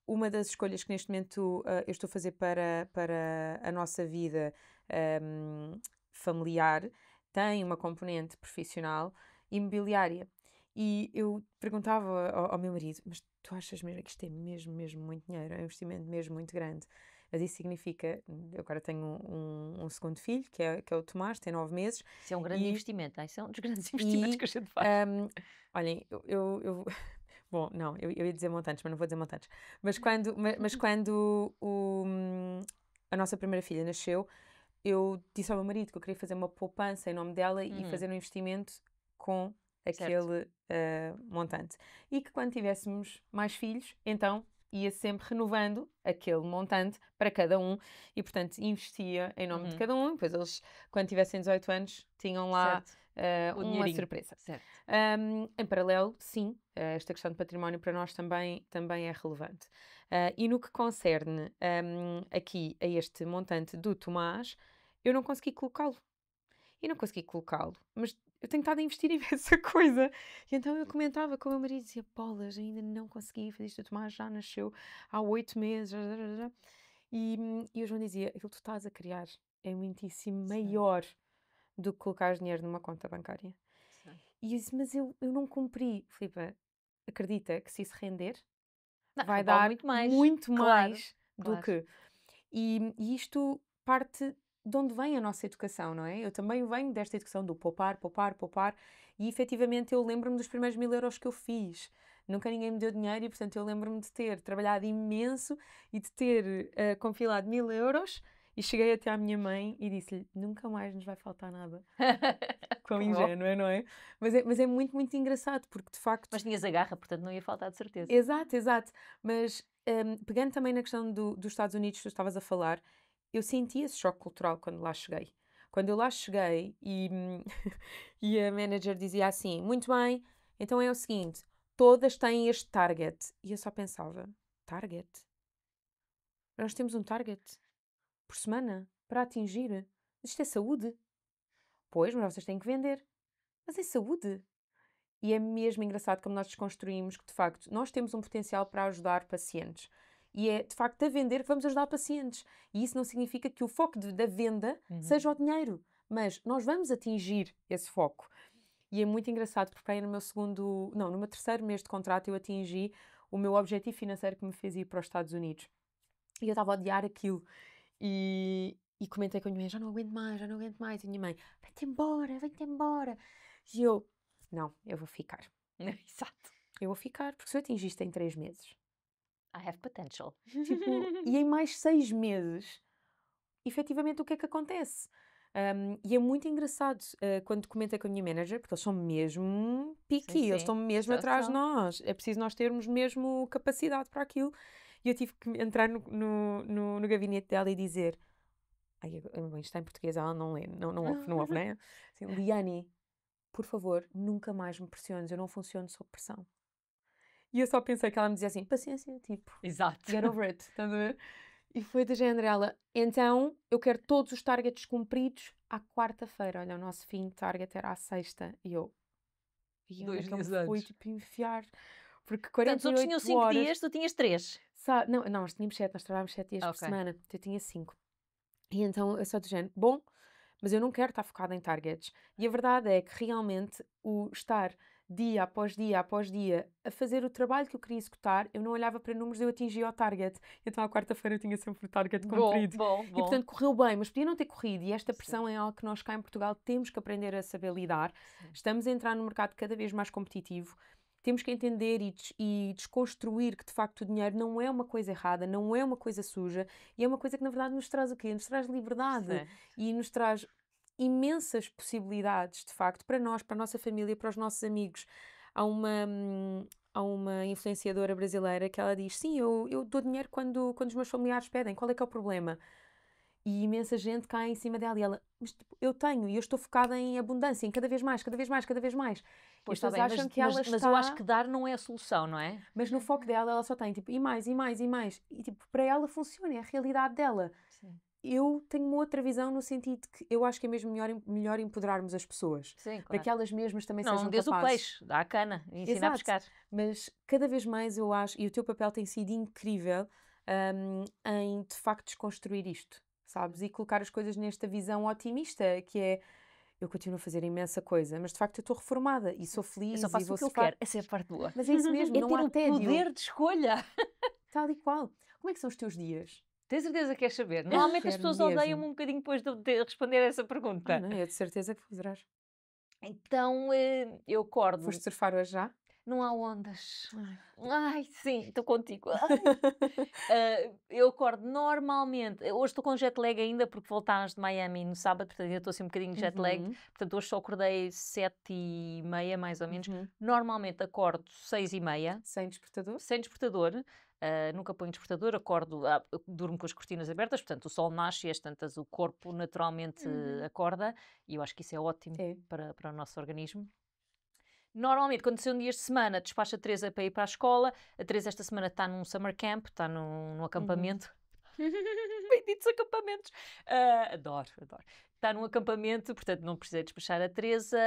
uma das escolhas que neste momento eu estou a fazer para a nossa vida familiar tem uma componente profissional imobiliária. E eu perguntava ao meu marido, mas tu achas mesmo que isto é mesmo, mesmo muito dinheiro? É um investimento mesmo muito grande. Mas isso significa, eu agora tenho um segundo filho, que é o Tomás, tem 9 meses. Isso é um grande E- investimento, isso é um dos grandes investimentos E, que a gente faz. olhem, bom, não, eu ia dizer montantes, mas não vou dizer montantes. Mas quando a nossa primeira filha nasceu, eu disse ao meu marido que eu queria fazer uma poupança em nome dela e fazer um investimento com Certo. aquele montante. E que quando tivéssemos mais filhos, então ia sempre renovando aquele montante para cada um e, portanto, investia em nome de cada um. Depois eles, quando tivessem 18 anos, tinham lá Certo. O uma dinheirinho. surpresa. Certo. Em paralelo, sim, esta questão de património para nós também é relevante. E no que concerne aqui a este montante do Tomás, eu não consegui colocá-lo. E não consegui colocá-lo, mas eu tenho estado a investir imensa coisa. E então eu comentava com o meu marido e dizia: Bolas, ainda não consegui fazer isto. O Tomás já nasceu há 8 meses. E o João dizia: aquilo que tu estás a criar é muitíssimo maior do que colocar dinheiro numa conta bancária. Sim. E eu disse, mas eu não cumpri. Filipe, acredita que se isso render, Não, vai vale dar muito mais. muito Claro, mais do claro. que... E isto parte de onde vem a nossa educação, não é? Eu também venho desta educação do poupar, poupar, poupar. E efetivamente eu lembro-me dos primeiros 1000 € que eu fiz. Nunca ninguém me deu dinheiro e, portanto, eu lembro-me de ter trabalhado imenso e de ter compilado 1000 € e cheguei até à minha mãe e disse-lhe, nunca mais nos vai faltar nada. Quão Que bom. ingênua, não é? Mas é muito, muito engraçado, porque de facto... Mas tinhas a garra, portanto não ia faltar de certeza. Exato, exato. Mas pegando também na questão dos Estados Unidos que tu estavas a falar, eu senti esse choque cultural quando lá cheguei. Quando eu lá cheguei e a manager dizia assim, muito bem, então é o seguinte, todas têm este target. E eu só pensava, target? Nós temos um target por semana para atingir. Mas isto é saúde. Pois, mas vocês têm que vender. Mas é saúde. E é mesmo engraçado como nós desconstruímos que, de facto, nós temos um potencial para ajudar pacientes. E é, de facto, a vender que vamos ajudar pacientes. E isso não significa que o foco da venda seja o dinheiro. Mas nós vamos atingir esse foco. E é muito engraçado porque aí no meu terceiro mês de contrato eu atingi o meu objetivo financeiro que me fez ir para os Estados Unidos. E eu estava a odiar aquilo. E comentei com a minha mãe, já não aguento mais, já não aguento mais. E a minha mãe, vai-te embora. E eu, não, eu vou ficar. Exato. Eu vou ficar, porque se eu atingiste em 3 meses, I have potential. tipo, e em mais 6 meses, efetivamente o que é que acontece? E é muito engraçado quando comentei com a minha manager, porque eles são mesmo picky, Sim, eles sim. estão mesmo Já atrás de são. nós. É preciso nós termos mesmo capacidade para aquilo. E eu tive que entrar no gabinete dela e dizer: Ai, bem, está em português, ela não lê, não ouve, né? Assim, Liane, por favor, nunca mais me pressiones, eu não funciono sob pressão. E eu só pensei que ela me dizia assim, paciência, tipo, Exato. get over it, estás a ver? E foi do género ela, então eu quero todos os targets cumpridos à quarta-feira. Olha, o nosso fim de target era à sexta. E eu, e onde é 2 que eu me dias fui, antes. tipo, enfiar? Porque Portanto, os outros tinham 48 5 horas... dias, tu tinhas 3. Não, nós tínhamos 7, nós trabalhávamos 7 dias por Ok. semana. Eu tinha 5. E então eu só do género, bom, mas eu não quero estar focada em targets. E a verdade é que realmente o estar dia após dia a fazer o trabalho que eu queria executar, eu não olhava para números, eu atingia o target. Então à quarta-feira eu tinha sempre o target cumprido. Bom. E portanto correu bem, mas podia não ter corrido. E esta Sim. pressão é algo que nós cá em Portugal temos que aprender a saber lidar. Sim. Estamos a entrar num mercado cada vez mais competitivo. Temos que entender e desconstruir que de facto o dinheiro não é uma coisa errada, não é uma coisa suja, e é uma coisa que na verdade nos traz o quê? Nos traz liberdade Sim. e nos traz imensas possibilidades, de facto, para nós, para a nossa família, para os nossos amigos. Há uma influenciadora brasileira que ela diz, sim, eu dou dinheiro quando os meus familiares pedem, qual é que é o problema? E imensa gente cai em cima dela e ela, mas tipo, eu tenho e eu estou focada em abundância, em cada vez mais, cada vez mais, cada vez mais. Pois E as está pessoas bem, acham que ela mas está... eu acho que dar não é a solução, não é? Mas no foco dela, ela só tem, tipo, e mais, e mais, e mais. E, tipo, para ela funciona, é a realidade dela. Sim. Eu tenho uma outra visão no sentido de que eu acho que é mesmo melhor empoderarmos as pessoas. Sim, Para claro. que elas mesmas também Não sejam des o capazes. peixe, dá a cana, ensina a Exato. pescar. Mas cada vez mais eu acho, e o teu papel tem sido incrível, em de facto desconstruir isto, sabes? E colocar as coisas nesta visão otimista, que é, eu continuo a fazer imensa coisa, mas de facto eu estou reformada e sou Eu feliz só e faço vou o que eu surfar. quero, essa é a parte boa. Mas é isso mesmo, É não ter há o tédio. poder de escolha. Tal e qual. Como é que são os teus dias? Tens certeza que queres saber? Normalmente as Quero pessoas mesmo. odeiam-me um bocadinho depois de eu responder essa pergunta. Não, eu de certeza que poderás. Então eu acordo. Foste surfar hoje já? Não há ondas. Ai. Ai, sim, estou contigo. Eu acordo normalmente. Hoje estou com jet lag ainda porque voltámos de Miami no sábado, portanto ainda estou assim um bocadinho de jet lag. Uhum, Portanto, hoje só acordei 7h30, mais ou menos. uhum. Normalmente acordo 6h30, Sem despertador? sem despertador. Nunca ponho despertador, acordo, durmo com as cortinas abertas, portanto o sol nasce e às tantas o corpo naturalmente acorda e eu acho que isso é ótimo É. para o nosso organismo. Normalmente, quando são dias de semana, despacho a Teresa para ir para a escola. A Teresa esta semana está num summer camp, está num acampamento. Benditos acampamentos! Adoro. Está num acampamento, portanto não precisei despachar a Teresa.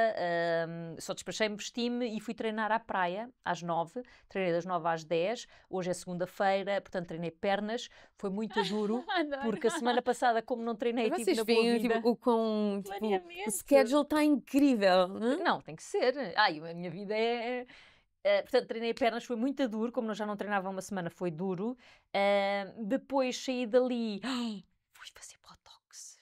Só despachei-me, vesti-me e fui treinar à praia às 9. Treinei das 9 às 10. Hoje é segunda-feira, portanto treinei pernas. Foi muito duro, porque a semana passada, como não treinei, Mas tive vocês na boa veem vida. tipo, o Planeamento. schedule está incrível. Não, tem que ser. Ai, a minha vida é... portanto, treinei pernas, foi muito duro, como eu já não treinava há uma semana, foi duro. Depois saí dali, fui fazer botox.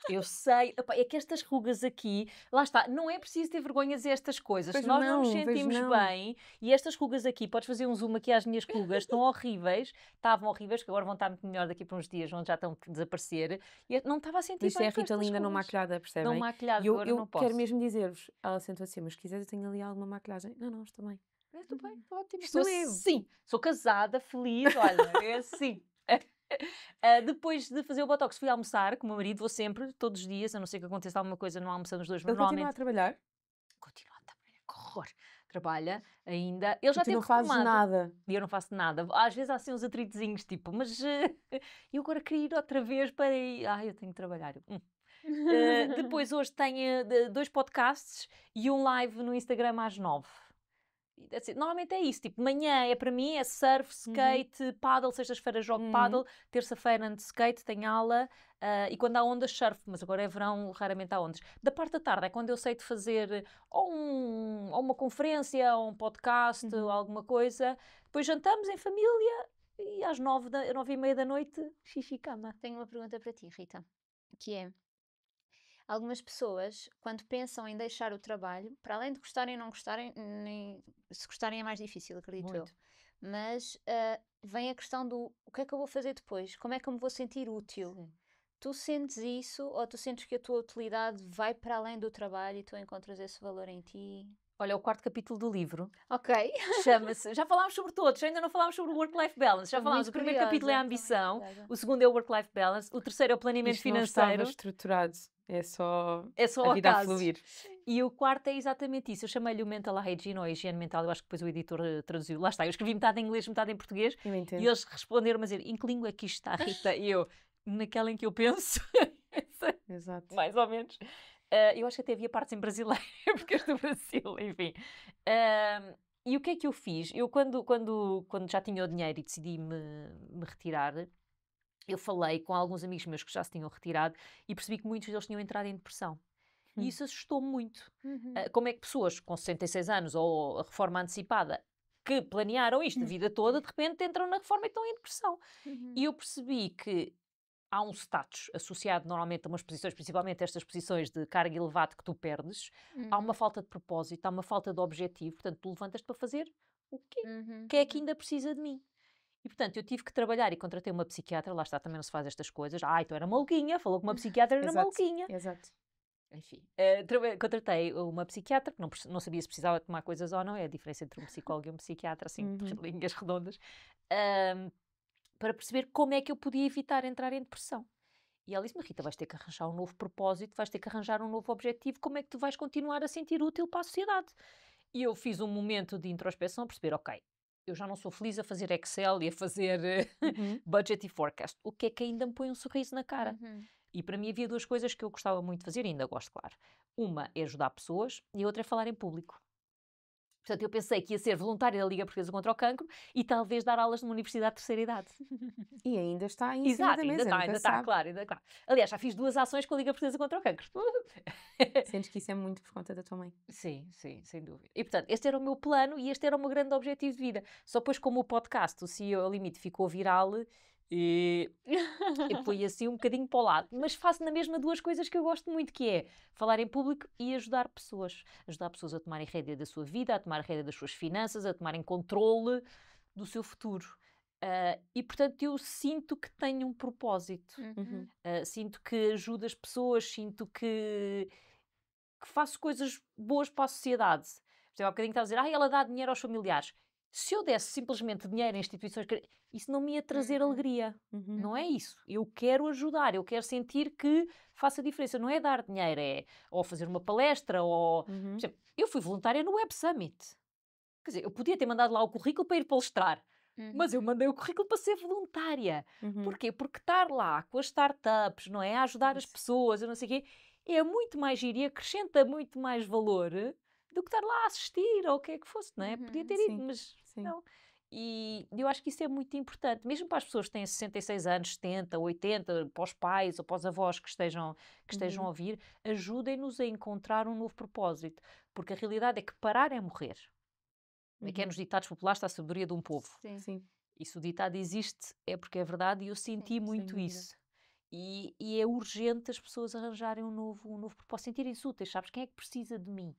Eu sei, epá, é que estas rugas aqui, lá está, não é preciso ter vergonha de dizer estas coisas. Pois Se nós não nos não, pois sentimos não. bem, e estas rugas aqui, podes fazer um zoom aqui às minhas rugas, estão horríveis, estavam horríveis, que agora vão estar muito melhor daqui para uns dias, onde já estão a desaparecer, e eu não estava a sentir Mas isto é bem a com Rita estas linda não rugas. maquilhada, Não percebem? maquilhado, E eu, agora eu não quero posso. mesmo dizer-vos, ela sentou assim, mas se quiseres eu tenho ali alguma maquilhagem. Não, está bem. Estou bem, estou ótima. Isto Sou é- sim, sou casada, feliz, olha, é assim. Depois de fazer o botox, fui almoçar com o meu marido, vou sempre, todos os dias, a não ser que aconteça alguma coisa, não almoçamos os dois, mas Ele continua a normalmente trabalhar continua a trabalhar, que horror, trabalha ainda. Ele já e tu teve não fazes reformado. nada. E eu não faço nada. Às vezes há assim uns atritozinhos, tipo, mas eu agora queria ir outra vez para aí. Ai, eu tenho que trabalhar. Depois hoje tenho 2 podcasts e um live no Instagram às 9. Normalmente é isso, tipo, de manhã é para mim, é surf, skate, paddle, sextas-feiras jogo paddle, terça-feira ando de skate, tenho aula, e quando há ondas surf, mas agora é verão, raramente há ondas. Da parte da tarde é quando eu sei de fazer ou uma conferência, ou um podcast, ou alguma coisa, depois jantamos em família e às 9h30 da noite, xixi cama. Tenho uma pergunta para ti, Rita, que é: algumas pessoas, quando pensam em deixar o trabalho, para além de gostarem ou não gostarem, nem, se gostarem é mais difícil, acredito eu. Muito. Mas vem a questão do o que é que eu vou fazer depois? Como é que eu me vou sentir útil? Sim. Tu sentes isso ou tu sentes que a tua utilidade vai para além do trabalho e tu encontras esse valor em ti? Olha, o quarto capítulo do livro Ok. chama-se. Já falámos sobre todos, ainda não falámos sobre o work-life balance. Já Estou falámos. muito O primeiro capítulo é a curiosa, estou muito ambição, curiosa. o segundo é o work-life balance, o terceiro é o planeamento Isto não estava financeiro. estruturado. É só É só a ao vida a acaso. fluir. E o quarto é exatamente isso. Eu chamei-lhe o mental hygiene ou higiene mental. Eu acho que depois o editor traduziu. Lá está. Eu escrevi metade em inglês, metade em português. Eu E entendo. eles responderam-me a dizer: em que língua é que isto está, Rita? E eu, naquela em que eu penso. Exato. Mais ou menos. Eu acho que até havia partes em brasileiro, porque és do Brasil, enfim. E o que é que eu fiz? Eu, quando já tinha o dinheiro e decidi me retirar, eu falei com alguns amigos meus que já se tinham retirado e percebi que muitos deles tinham entrado em depressão. E isso assustou-me muito. Como é que pessoas com 66 anos ou a reforma antecipada que planearam isto a vida toda, de repente entram na reforma e estão em depressão. E eu percebi que há um status associado normalmente a umas posições, principalmente estas posições de carga elevada que tu perdes, há uma falta de propósito, há uma falta de objetivo, portanto tu levantas-te para fazer o quê? Quem é que ainda precisa de mim? E portanto eu tive que trabalhar e contratei uma psiquiatra, lá está, também não se faz estas coisas, então era maluquinha, falou que uma psiquiatra era Exato. maluquinha. Exato. Enfim, contratei uma psiquiatra, que não sabia se precisava tomar coisas ou não, é a diferença entre um psicólogo e um psiquiatra, assim, por linhas redondas, para perceber como é que eu podia evitar entrar em depressão. E ela disse-me: Rita, vais ter que arranjar um novo propósito, vais ter que arranjar um novo objetivo, como é que tu vais continuar a sentir útil para a sociedade? E eu fiz um momento de introspeção, a perceber, ok, eu já não sou feliz a fazer Excel e a fazer budget e forecast. O que é que ainda me põe um sorriso na cara? E para mim havia duas coisas que eu gostava muito de fazer, e ainda gosto, claro. Uma é ajudar pessoas e a outra é falar em público. Portanto, eu pensei que ia ser voluntária da Liga Portuguesa contra o Cancro e talvez dar aulas numa universidade de terceira idade. E ainda está aí em cima Exato, da ainda mesa, está, nunca ainda se está, sabe. claro, ainda está. Aliás, já fiz 2 ações com a Liga Portuguesa contra o Cancro. Sentes que isso é muito por conta da tua mãe. Sim, sim, sem dúvida. E portanto, este era o meu plano e este era o meu grande objetivo de vida. Só depois, como o podcast, o CEO ao Limite, ficou viral, e foi assim um bocadinho para o lado. Mas faço na mesma duas coisas que eu gosto muito, que é falar em público e ajudar pessoas. Ajudar pessoas a tomarem rédea da sua vida, a tomar rédea das suas finanças, a tomarem controle do seu futuro. E portanto eu sinto que tenho um propósito. Sinto que ajudo as pessoas, sinto que faço coisas boas para a sociedade. Por exemplo, há bocadinho estava a dizer, ela dá dinheiro aos familiares. Se eu desse simplesmente dinheiro em instituições, isso não me ia trazer alegria. Não é isso. Eu quero ajudar, eu quero sentir que faço a diferença. Não é dar dinheiro, é ou fazer uma palestra, ou... Por exemplo, eu fui voluntária no Web Summit. Quer dizer, eu podia ter mandado lá o currículo para ir palestrar, mas eu mandei o currículo para ser voluntária. Porquê? Porque estar lá com as startups, não é? A ajudar as pessoas, eu não sei o quê, é muito mais giro e acrescenta muito mais valor do que estar lá a assistir ou o que é que fosse, não é? Podia ter ido, mas não. E eu acho que isso é muito importante, mesmo para as pessoas que têm 66 anos, 70, 80, para os pais ou para os avós que estejam a ouvir, ajudem-nos a encontrar um novo propósito, porque a realidade é que parar é morrer. É que é nos ditados populares está a sabedoria de um povo. Sim. E se o ditado existe, é porque é verdade, e eu senti muito isso. E é urgente as pessoas arranjarem um novo propósito, sentirem-se úteis, sabes? Quem é que precisa de mim?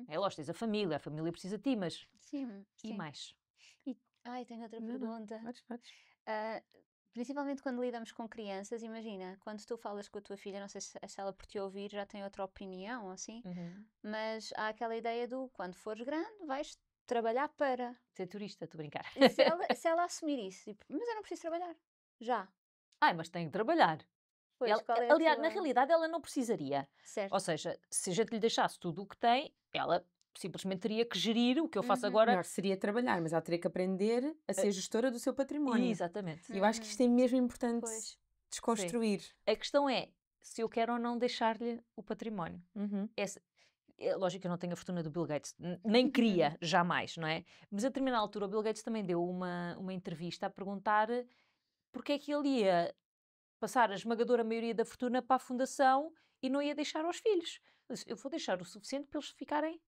É lógico, tens a família precisa de ti, mas... E mais? Tenho outra Não, pergunta. Podes. Principalmente quando lidamos com crianças, imagina, quando tu falas com a tua filha, não sei se ela por te ouvir já tem outra opinião, assim, mas há aquela ideia do, quando fores grande, vais trabalhar para... Ser turista, estou a brincar. Se ela assumir isso, tipo, mas eu não preciso trabalhar, já. Mas tem que trabalhar. Pois, qual é a Aliás, tua... na realidade ela não precisaria. Certo. Ou seja, se a gente lhe deixasse tudo o que tem, ela simplesmente teria que gerir o que eu faço agora. Melhor seria trabalhar, mas ela teria que aprender a ser gestora do seu património. Exatamente. E eu acho que isto é mesmo importante Pois. desconstruir. A questão é se eu quero ou não deixar-lhe o património. É lógico que eu não tenho a fortuna do Bill Gates, nem queria, jamais, não é? Mas a determinada altura o Bill Gates também deu uma entrevista a perguntar porque é que ele ia passar a esmagadora maioria da fortuna para a fundação e não ia deixar aos filhos. Ele disse, eu vou deixar o suficiente para eles ficarem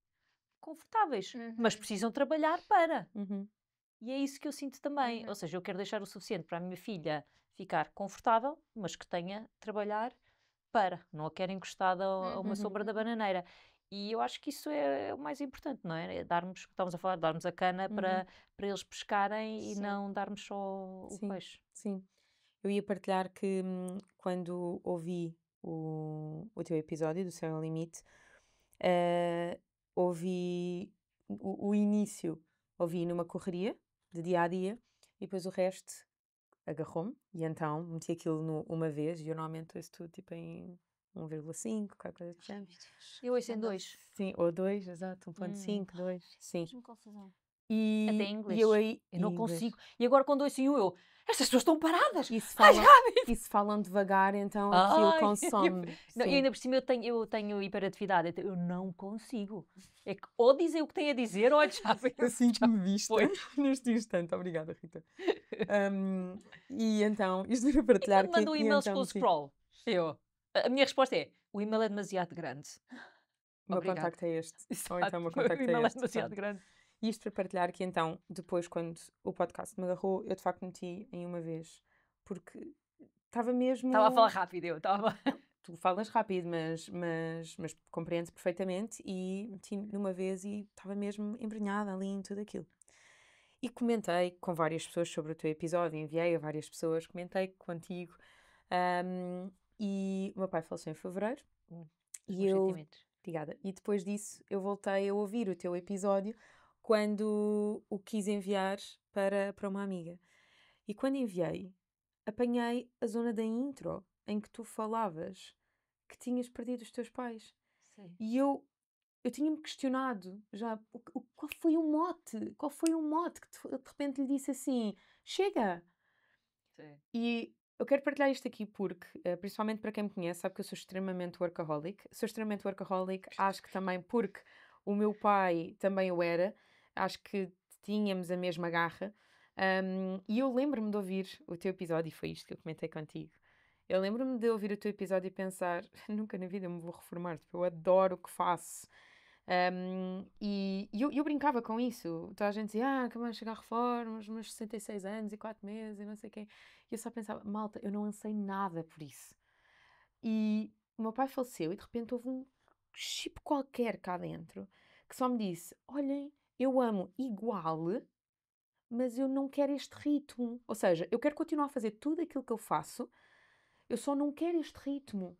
confortáveis, mas precisam trabalhar para. E é isso que eu sinto também. Ou seja, eu quero deixar o suficiente para a minha filha ficar confortável, mas que tenha de trabalhar para. Não a quero encostada a uma sombra da bananeira. E eu acho que isso é o mais importante, não é? Darmos, estamos a falar, darmos a cana para eles pescarem e não darmos só o peixe. Sim. Eu ia partilhar que quando ouvi o teu episódio do Céu ao Limite, ouvi o início, ouvi numa correria de dia a dia e depois o resto agarrou-me e então meti aquilo uma vez e eu normalmente ouço tudo tipo em 1,5, qualquer coisa do género. Eu ouço em 2. Sim, ou 2, exato, 1,5, 2, sim. Faz-me confusão. Até em E inglês. eu aí. Eu não inglês. consigo. E agora quando ouço em 1, estas pessoas estão paradas. E se Mais falam, rápido. e se falam devagar, então aquilo Ai, consome. Não, e Sim. ainda por cima eu tenho hiperatividade, então eu não consigo. É que ou dizem o que têm a dizer, ou já Eu sinto-me vista foi. neste instante. Obrigada, Rita. E então, isto para E partilhar quando mandam e e-mails então, com o sim, scroll? A minha resposta é: o e-mail é demasiado grande. o meu Obrigada. contacto é este. Ou Exato, então o meu o contacto é e-mail é este. demasiado Pronto. grande. E isto para partilhar que então, depois, quando o podcast me agarrou, eu de facto meti em uma vez. Porque estava mesmo. Estava a falar rápido, eu estava. Tu falas rápido, mas compreendes perfeitamente e meti numa vez e estava mesmo embrenhada ali em tudo aquilo. E comentei com várias pessoas sobre o teu episódio, enviei a várias pessoas, comentei contigo. E o meu pai faleceu em fevereiro Os e meus eu, sentimentos. obrigada, e depois disso eu voltei a ouvir o teu episódio quando o quis enviar para uma amiga. E quando enviei, apanhei a zona da intro em que tu falavas que tinhas perdido os teus pais. Sim. E eu tinha-me questionado já qual foi o mote? Qual foi o mote que de repente lhe disse assim: chega! Sim. E eu quero partilhar isto aqui porque, principalmente para quem me conhece, sabe que eu sou extremamente workaholic. Sou extremamente workaholic, acho que também porque o meu pai também o era, acho que tínhamos a mesma garra. E eu lembro-me de ouvir o teu episódio, e foi isto que eu comentei contigo. Eu lembro-me de ouvir o teu episódio e pensar: nunca na vida me vou reformar, tipo, eu adoro o que faço. E eu brincava com isso. Toda a gente dizia: acabamos de chegar a reforma, os meus 66 anos e 4 meses e não sei o quê. E eu só pensava: malta, eu não ansei nada por isso. E o meu pai faleceu e de repente houve um chip qualquer cá dentro que só me disse: olhem, eu amo igual, mas eu não quero este ritmo. Ou seja, eu quero continuar a fazer tudo aquilo que eu faço, eu só não quero este ritmo.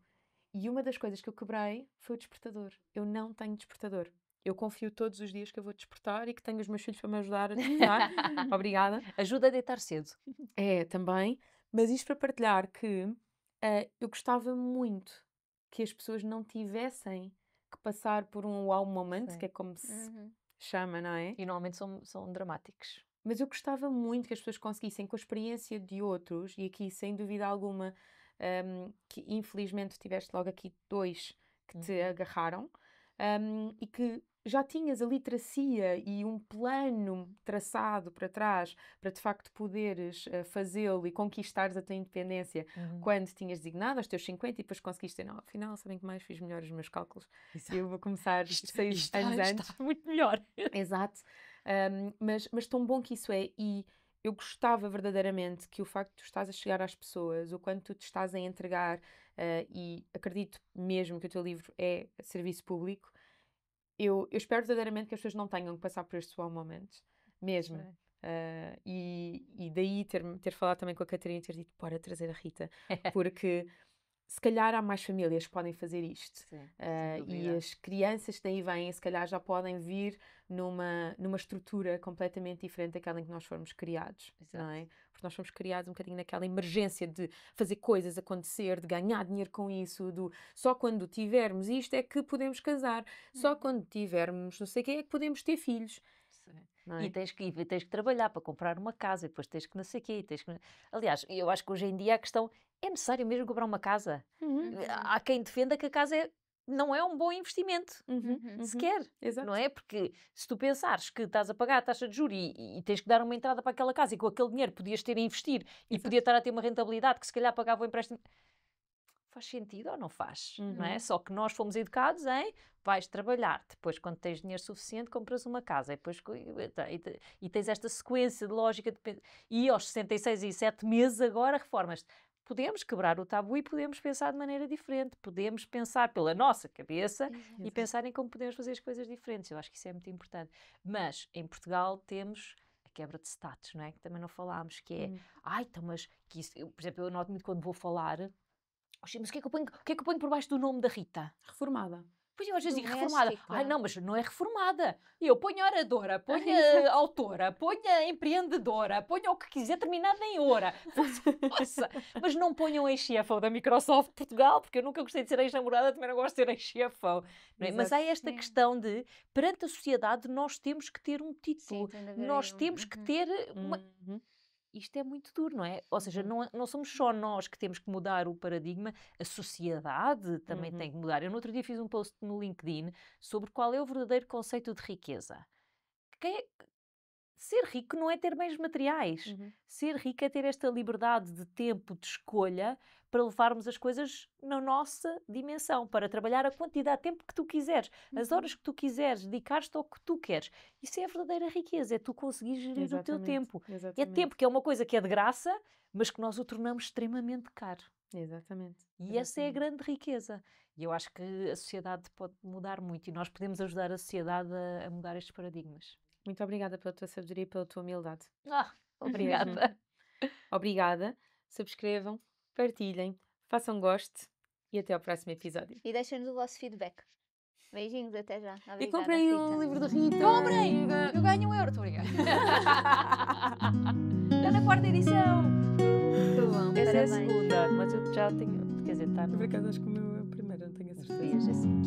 E uma das coisas que eu quebrei foi o despertador. Eu não tenho despertador. Eu confio todos os dias que eu vou despertar e que tenho os meus filhos para me ajudar a despertar. Obrigada. Ajuda a deitar cedo. É, também. Mas isto para partilhar que eu gostava muito que as pessoas não tivessem que passar por um wow moment, Sim. que é como se chama, não é? E normalmente são dramáticos. Mas eu gostava muito que as pessoas conseguissem, com a experiência de outros, e aqui sem dúvida alguma, que infelizmente tiveste logo aqui 2 que te agarraram, e que já tinhas a literacia e um plano traçado para trás para de facto poderes fazê-lo e conquistares a tua independência quando tinhas designado aos teus 50 e depois conseguiste dizer: não, afinal, sabem que mais fiz melhor os meus cálculos. E eu vou começar 6 anos antes. Está muito melhor. Exato. Mas tão bom que isso é, e eu gostava verdadeiramente que o facto de tu estás a chegar às pessoas, o quanto tu te estás a entregar, e acredito mesmo que o teu livro é serviço público, eu espero verdadeiramente que as pessoas não tenham que passar por estes bons momentos, mesmo. Sim. E daí ter falado também com a Catarina e ter dito: bora trazer a Rita, porque se calhar há mais famílias que podem fazer isto. Sim, E as crianças que daí vêm, se calhar já podem vir numa estrutura completamente diferente daquela em que nós fomos criados, não é? Porque nós fomos criados um bocadinho naquela emergência de fazer coisas acontecer, de ganhar dinheiro com isso, só quando tivermos isto é que podemos casar, só quando tivermos não sei o que é que podemos ter filhos. Não é? E tens que trabalhar para comprar uma casa, e depois tens que não sei o quê. Aliás, eu acho que hoje em dia a questão é necessário mesmo comprar uma casa. Há quem defenda que a casa não é um bom investimento, sequer. Exato. Não é? Porque se tu pensares que estás a pagar a taxa de juros e tens que dar uma entrada para aquela casa e com aquele dinheiro podias ter a investir e podia estar a ter uma rentabilidade que se calhar pagava o empréstimo. Faz sentido ou não faz? Não é? Só que nós fomos educados em vais trabalhar, depois quando tens dinheiro suficiente compras uma casa, e depois e tens esta sequência de lógica e aos 66 e 7 meses agora reformas. Podemos quebrar o tabu e podemos pensar de maneira diferente, podemos pensar pela nossa cabeça e pensar em como podemos fazer as coisas diferentes. Eu acho que isso é muito importante. Mas em Portugal temos a quebra de status, não é? Que também não falámos, que é então, mas que isso, por exemplo, eu noto muito quando vou falar. Mas o que é que eu ponho por baixo do nome da Rita? Reformada. Pois eu às vezes digo Doméstica. reformada. Ai não, mas não é reformada. E eu ponho oradora, ponho Exato. autora, ponho empreendedora, ponho o que quiser terminado em hora. Força. Mas não ponham ex-CFO da Microsoft Portugal, porque eu nunca gostei de ser ex-namorada, também não gosto de ser ex-CFO. Não é? Mas há esta questão de, perante a sociedade, nós temos que ter um título. Sim, tem de haver Nós aí um- temos que ter uma... Isto é muito duro, não é? Ou seja, não somos só nós que temos que mudar o paradigma, a sociedade também tem que mudar. Eu no outro dia fiz um post no LinkedIn sobre qual é o verdadeiro conceito de riqueza. Ser rico não é ter bens materiais. Ser rico é ter esta liberdade de tempo, de escolha, para levarmos as coisas na nossa dimensão, para trabalhar a quantidade de tempo que tu quiseres, as horas que tu quiseres, dedicar-te ao que tu queres. Isso é a verdadeira riqueza, é tu conseguir gerir o teu tempo. É tempo que é uma coisa que é de graça, mas que nós o tornamos extremamente caro. Exatamente. E essa é a grande riqueza. E eu acho que a sociedade pode mudar muito e nós podemos ajudar a sociedade a mudar estes paradigmas. Muito obrigada pela tua sabedoria e pela tua humildade. Obrigada. Obrigada. Subscrevam, partilhem, façam gosto e até ao próximo episódio. E deixem-nos o vosso feedback. Beijinhos, até já. Obrigada, E comprei o Rita. livro da Rita. Comprem! Eu ganho €1, estou obrigada. Está na 4ª edição. Muito bom, Essa é a parabéns. segunda, mas eu já tenho. Quer dizer, está no. Por acaso acho que o meu é o primeiro, não tenho a certeza. Dias assim.